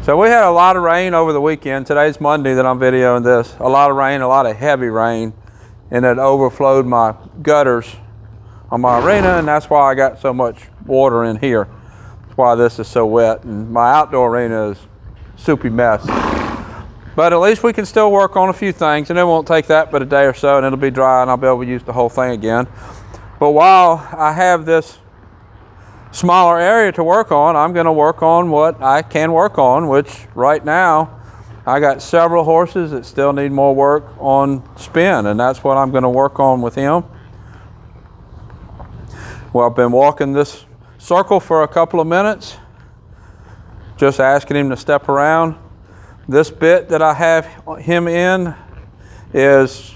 So we had a lot of rain over the weekend. Today's Monday that I'm videoing this. A lot of rain, a lot of heavy rain, and it overflowed my gutters on my arena, and that's why I got so much water in here. That's why this is so wet, and my outdoor arena is a soupy mess. But at least we can still work on a few things, and it won't take that but a day or so, and it'll be dry, and I'll be able to use the whole thing again. But while I have this smaller area to work on, I'm going to work on what I can work on, which right now I got several horses that still need more work on spin, and that's what I'm going to work on with him. Well, I've been walking this circle for a couple of minutes, just asking him to step around. This bit that I have him in is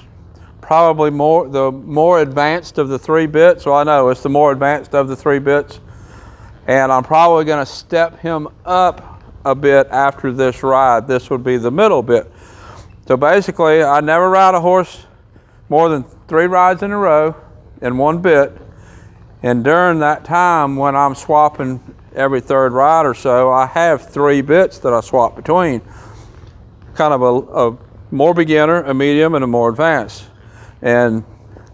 probably the more advanced of the 3 bits. Well, I know it's the more advanced of the 3 bits. And I'm probably going to step him up a bit after this ride. This would be the middle bit. So basically, I never ride a horse more than 3 rides in a row in 1 bit. And during that time, when I'm swapping every 3rd ride or so, I have 3 bits that I swap between. Kind of a more beginner, a medium, and a more advanced. And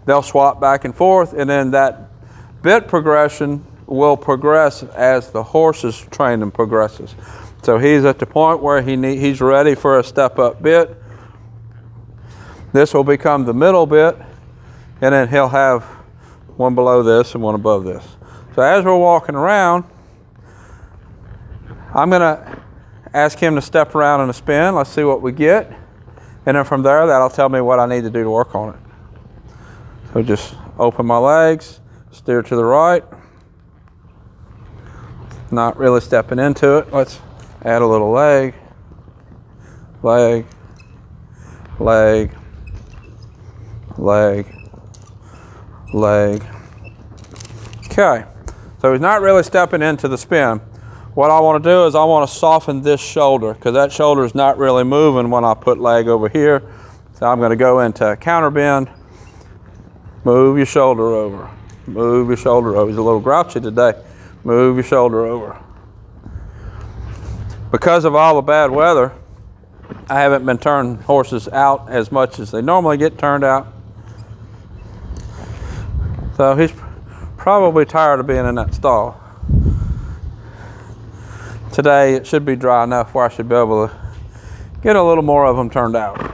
they'll swap back and forth, and then that bit progression will progress as the horse's training progresses. So he's at the point where he's ready for a step-up bit. This will become the middle bit, and then he'll have one below this and one above this. So as we're walking around, I'm going to ask him to step around in a spin. Let's see what we get. And then from there, that'll tell me what I need to do to work on it. So just open my legs, steer to the right. Not really stepping into it. Let's add a little leg, leg, leg, leg, leg. Okay, so he's not really stepping into the spin. What I want to do is I want to soften this shoulder, because that shoulder is not really moving when I put leg over here. So I'm going to go into a counter bend. Move your shoulder over. Move your shoulder over. He's a little grouchy today. Move your shoulder over. Because of all the bad weather, I haven't been turning horses out as much as they normally get turned out. So he's probably tired of being in that stall. Today it should be dry enough where I should be able to get a little more of them turned out.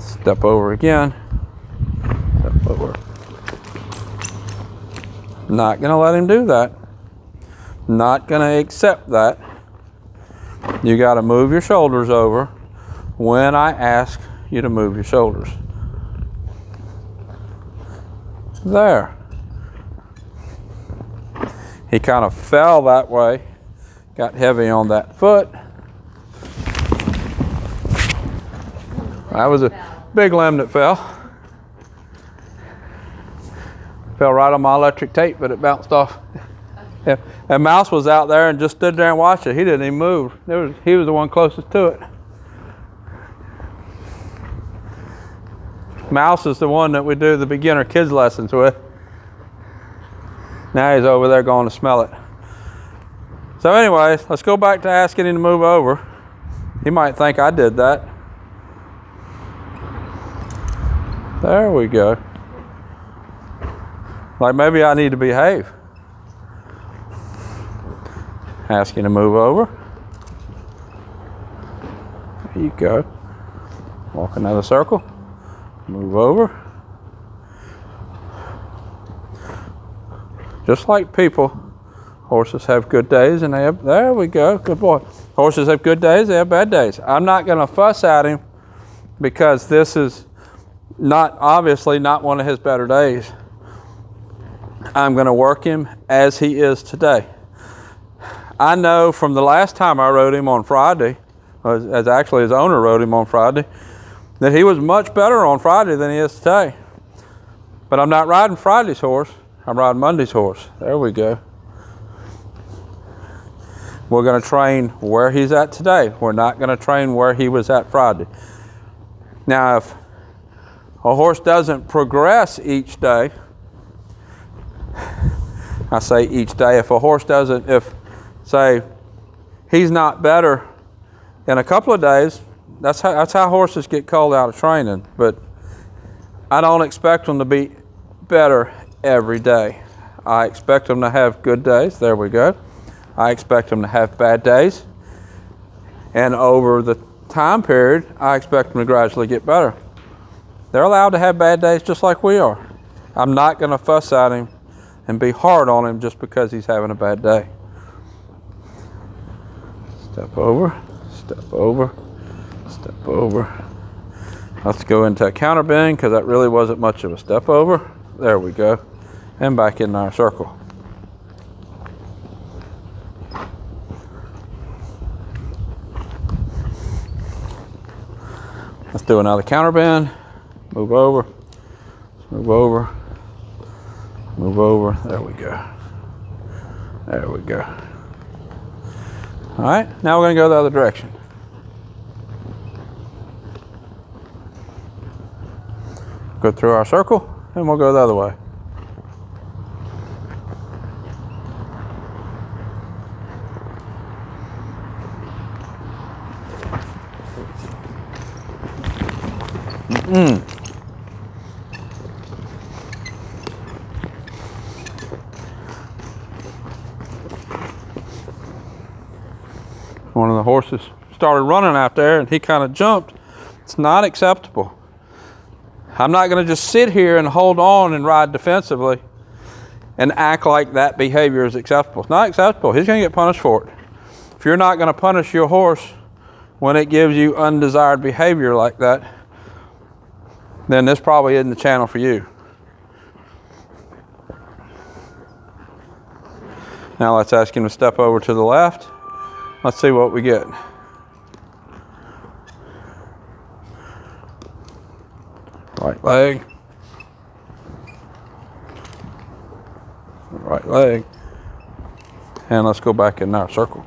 Step over again. Step over. Not going to let him do that. Not going to accept that. You got to move your shoulders over when I ask you to move your shoulders. There. He kind of fell that way. Got heavy on that foot. That was a big limb that fell. Fell right on my electric tape, but it bounced off. Yeah. And Mouse was out there and just stood there and watched it. He didn't even move. He was the one closest to it. Mouse is the one that we do the beginner kids lessons with. Now he's over there going to smell it. So anyways, let's go back to asking him to move over. He might think I did that. There we go. Like maybe I need to behave. Ask him to move over. There you go. Walk another circle. Move over. Just like people, horses have good days and they have, there we go, good boy. Horses have good days, they have bad days. I'm not going to fuss at him because this is obviously not one of his better days. I'm going to work him as he is today. I know from the last time I rode him on Friday, as actually his owner rode him on Friday, that he was much better on Friday than he is today. But I'm not riding Friday's horse, I'm riding Monday's horse. There we go. We're going to train where he's at today. We're not going to train where he was at Friday. Now, if a horse doesn't progress each day, I say each day, if a horse doesn't, say he's not better in a couple of days. That's how horses get called out of training. But I don't expect them to be better every day. I expect them to have good days. There we go. I expect them to have bad days. And over the time period, I expect them to gradually get better. They're allowed to have bad days just like we are. I'm not going to fuss at him and be hard on him just because he's having a bad day. Step over, step over, step over. Let's go into a counter bend because that really wasn't much of a step over. There we go. And back in our circle. Let's do another counter bend. Move over, move over, move over. There we go. There we go. All right, now we're going to go the other direction. Go through our circle, and we'll go the other way. One of the horses started running out there and he kind of jumped. It's not acceptable. I'm not going to just sit here and hold on and ride defensively and act like that behavior is acceptable. It's not acceptable. He's going to get punished for it. If you're not going to punish your horse when it gives you undesired behavior like that, then this probably isn't the channel for you. Now let's ask him to step over to the left. Let's see what we get. Right leg. Right leg. And let's go back in our circle.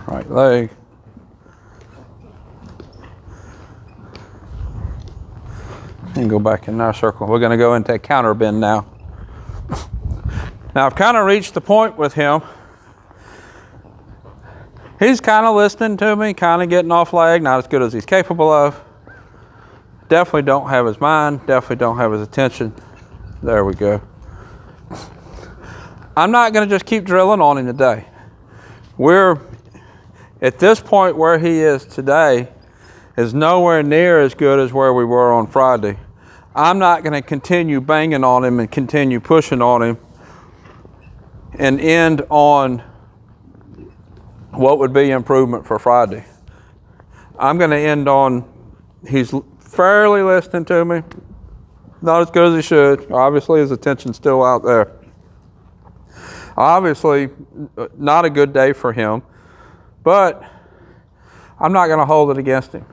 Right leg. And go back in our circle. We're going to go into a counter bend now. Now I've kind of reached the point with him. He's kind of listening to me, kind of getting off leg, not as good as he's capable of. Definitely don't have his mind, definitely don't have his attention. There we go. I'm not going to just keep drilling on him today. We're at this point where he is today is nowhere near as good as where we were on Friday. I'm not going to continue banging on him and continue pushing on him and end on what would be improvement for Friday. I'm going to end on he's fairly listening to me, not as good as he should. Obviously his attention's still out there. Obviously not a good day for him. But I'm not going to hold it against him.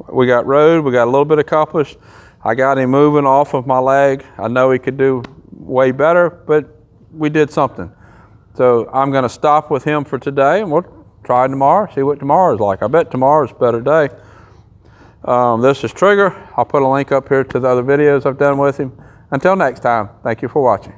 We got rode, we got a little bit accomplished. I got him moving off of my leg. I know he could do way better, but we did something. So I'm going to stop with him for today, and we'll try tomorrow, see what tomorrow is like. I bet tomorrow's a better day. This is Trigger. I'll put a link up here to the other videos I've done with him. Until next time, thank you for watching.